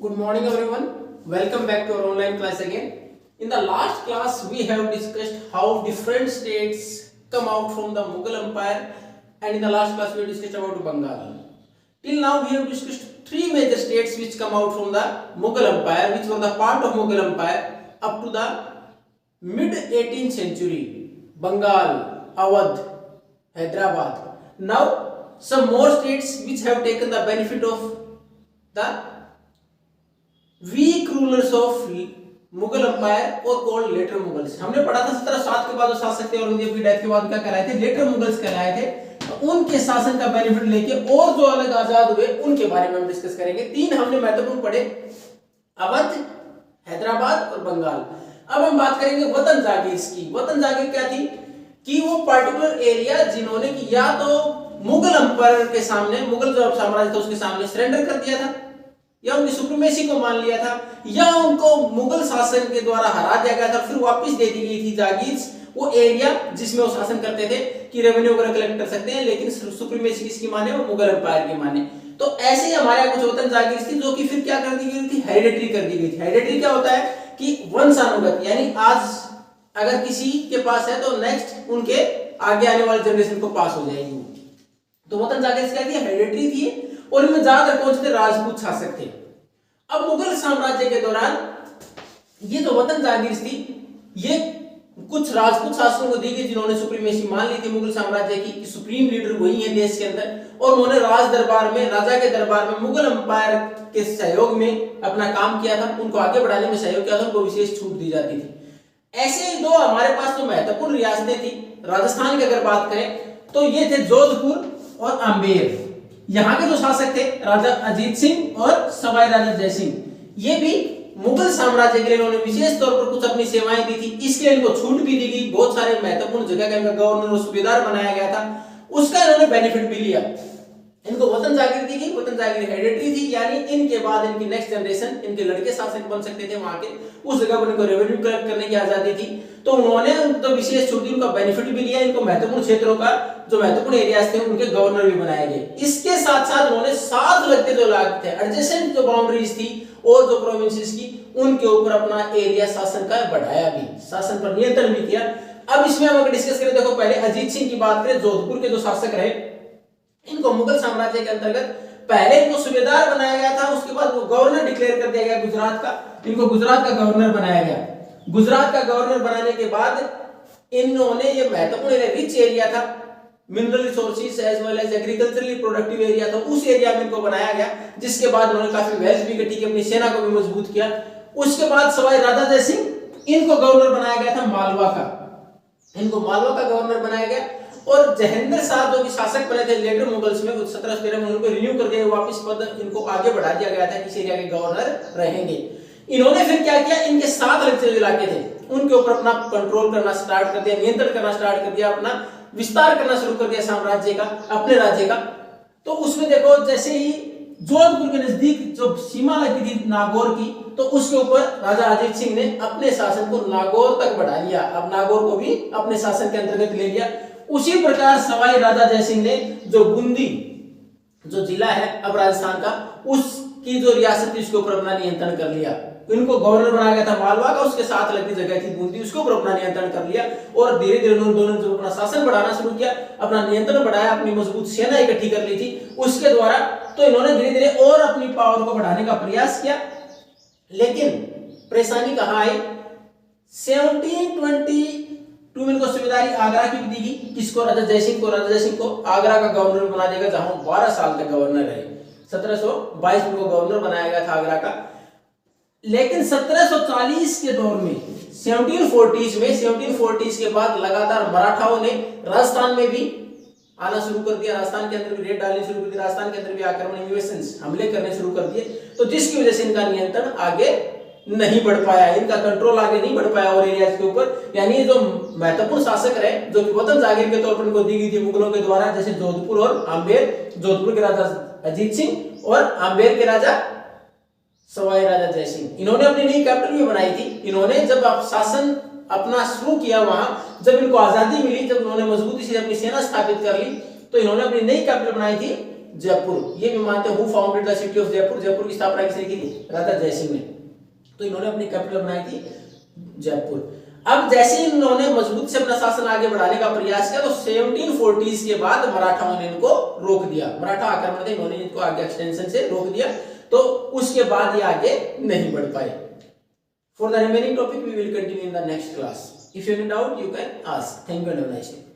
Good morning everyone. Welcome back to our online class again. In the last class we have discussed how different states come out from the Mughal Empire, and in the last class we have discussed about Bengal. Till now we have discussed three major states which come out from the Mughal Empire, which were the part of Mughal Empire up to the mid 18th century. Bengal, Awadh, Hyderabad. Now some more states which have taken the benefit of the weak rulers of Mughal empire और called later Mughals. हमने पढ़ा था 1707 के बाद जो शासक थे और उनकी डेथ के बाद क्या कहलाए थे, लेटर मुगल्स कहलाए थे। तो उनके शासन का बेनिफिट लेके और जो अलग आजाद हुए उनके बारे में हम डिस्कस करेंगे। तीन हमने महत्वपूर्ण पढ़े, अवध, हैदराबाद और बंगाल। अब हम बात करेंगे वतन जागीर की। वतन जागीर क्या थी कि वो पार्टिकुलर एरिया जिन्होंने कि या तो मुगल एम्पायर के सामने, मुगल जो साम्राज्य था उसके सामने सरेंडर कर दिया था, या उनकी सुप्रीमेसी को मान लिया था, या उनको मुगल शासन के द्वारा हरा दिया गया था, फिर वापस दे दी गई थी जागीर, वो एरिया जिसमें वो शासन करते थे कि रेवेन्यू वगैरह कलेक्ट कर सकते हैं, लेकिन सुप्रीमेसी किसकी माने, वो मुगल एम्पायर की माने। तो ऐसे ही हमारे यहाँ कुछ वतन जागीर थी जो कि फिर क्या कर दी गई थी, हेरिडेटरी कर दी गई थी। हेरिडेटरी क्या होता है कि वंशानुगत, यानी आज अगर किसी के पास है तो नेक्स्ट उनके आगे आने वाले जनरेशन को पास हो जाएगी। तो वतन जागीर क्या थी, हेरिडेटरी थी, और इनमें ज्यादातर कौन थे, राजपूत शासक थे। अब मुगल साम्राज्य के दौरान ये जो वतन जागीर थी ये कुछ राजपूत शासकों को दी गई जिन्होंने सुप्रीमेसी मान ली थी मुगल साम्राज्य की कि सुप्रीम लीडर वही है देश के अंदर, और उन्होंने राज दरबार में, राजा के दरबार में मुगल एम्पायर के सहयोग में अपना काम किया था, उनको आगे बढ़ाने में सहयोग किया था, उनको विशेष छूट दी जाती थी। ऐसे ही दो हमारे पास जो महत्वपूर्ण रियासतें थी राजस्थान की अगर बात करें तो ये थे जोधपुर और आमेर। यहाँ के जो शासक थे राजा अजीत सिंह और सवाई राजा जय सिंह, ये भी मुगल साम्राज्य के लिए इन्होंने विशेष तौर पर कुछ अपनी सेवाएं दी थी, इसके लिए इनको छूट भी दी गई। बहुत सारे महत्वपूर्ण जगह का इनका गवर्नर और सूबेदार बनाया गया था, उसका इन्होंने बेनिफिट भी लिया। इनको वतन जागीर दी गई, वतन जागीर हेरिडेटरी थी, यानी इनके बाद इनकी नेक्स्ट जनरेशन, इनके लड़के शासक बन सकते थे वहां के, उस जगह पर इनको रेवेन्यू कलेक्ट करने की आजादी थी, तो उन्होंने तो विशेष छूट दी, उनका बेनिफिट भी लिया। इनको महत्वपूर्ण क्षेत्रों का जो महत्वपूर्ण एरियाज थे उनके गवर्नर भी बनाए गए। इसके साथ साथ उन्होंने साथ लगते जो इलाके थे, एडजेसेंट जो बाउंड्रीज थी और जो प्रोविंसेस की, उनके ऊपर अपना एरिया शासन का बढ़ाया भी, शासन पर नियंत्रण भी किया। अब इसमें हम अगर डिस्कस करें, देखो पहले अजीत सिंह की बात करें, जोधपुर के जो शासक रहे, इनको मुगल साम्राज्य के अंतर्गत पहले इनको सूबेदार बनाया गया था, उसके बाद वो गवर्नर डिक्लेयर कर दिया गया गुजरात का, इनको गुजरात का गवर्नर बनाया गया। गुजरात का गवर्नर बनाने के बाद इन्होंने ये महत्वपूर्ण रिच एरिया था, mineral resources as well as agriculturally productive area था, उस एरिया में इनको बनाया गया, जिसके बाद उन्होंने काफी वेल्थ भी इकट्ठी की, अपनी सेना को भी मजबूत किया। उसके बाद सवाई राजा जय सिंह, इनको गवर्नर बनाया गया था मालवा का, इनको मालवा का गवर्नर बनाया गया। और जहेंद्र शाह जो कि शासक बने थे लेटर मुगल्स में 1713 में, उनको रिन्यू कर दिया, वापस पद इनको आगे बढ़ा दिया गया था, इस एरिया के गवर्नर रहेंगे। इन्होंने फिर क्या किया, इनके साथ लगते जो इलाके थे उनके ऊपर अपना कंट्रोल करना स्टार्ट कर दिया, नियंत्रण करना स्टार्ट कर दिया, अपना विस्तार करना शुरू कर दिया साम्राज्य का, अपने राज्य का। तो उसमें देखो जैसे ही जोधपुर के नजदीक जो सीमा लगती थी नागौर की, तो उसके ऊपर राजा अजीत सिंह ने अपने शासन को नागौर तक बढ़ा लिया, अब नागौर को भी अपने शासन के अंतर्गत ले लिया। उसी प्रकार सवाई राजा जय सिंह ने जो बूंदी जो जिला है अब राजस्थान का, उसकी जो रियासत थी उसके ऊपर अपना नियंत्रण कर लिया। इनको गवर्नर बनाया गया था मालवा का, उसके साथ लगती जगह थी बूंदी, उसके ऊपर अपना नियंत्रण कर लिया, और धीरे धीरे उन्होंने दोनों जो अपना शासन बढ़ाना शुरू किया, अपना नियंत्रण बढ़ाया, अपनी मजबूत सेना इकट्ठी कर ली थी उसके द्वारा। तो इन्होंने धीरे धीरे और अपनी पावर को बढ़ाने का प्रयास किया, लेकिन परेशानी कहां आई, 1722 में इनको सूबेदारी आगरा की भी दी गई, किसको, राजा जय सिंह को। राजा जय सिंह को आगरा का गवर्नर बना दिया गया, जहां 12 साल तक गवर्नर रहे। 1722 में उनको गवर्नर बनाया गया था आगरा का। लेकिन 1740 के दौर में 1740 के बाद लगातार मराठाओं ने राजस्थान में भी आना शुरू कर दिया, राजस्थान के अंदर भी रेड डालनी शुरू कर दी, राजस्थान के अंदर भी आक्रमण, इन्वेशंस, हमले करने शुरू कर दिए। तो जिसकी वजह से इनका नियंत्रण आगे नहीं बढ़ पाया, इनका कंट्रोल आगे नहीं बढ़ पाया और एरियाज के ऊपर। यानी जो महत्वपूर्ण शासक रहे जो कि वतन जागीर के तौर पर इनको दी गई थी मुगलों के द्वारा, जैसे जोधपुर और आमेर, जोधपुर के राजा अजीत सिंह और आमेर के राजा सवाई राजा जय सिंह, इन्होंने अपनी नई कैपिटल भी बनाई थी। इन्होंने जब शासन अपना शुरू किया वहां, जब इनको आजादी मिली, जब उन्होंने मजबूती से अपनी सेना स्थापित कर ली, तो इन्होंने अपनी नई कैपिटल बनाई थी जयपुर। ये भी मानते हैं who founded the city of Jaipur, Jaipur की स्थापना किसने की थी? राजा जयसिंह ने। तो इन्होंने अपनी कैपिटल बनाई थी जयपुर। अब जैसे ही इन्होंने मजबूत से अपना शासन आगे बढ़ाने का प्रयास किया तो 1740s के बाद मराठाओं ने इनको रोक दिया। मराठा आक्रमण थे, इन्होंने इनको आगे एक्सटेंशन से रोक दिया, तो उसके बाद ये आगे नहीं बढ़ पाए। For the remaining topic we will continue in the next class. If you have any doubt you can ask. Thank you and have a nice day.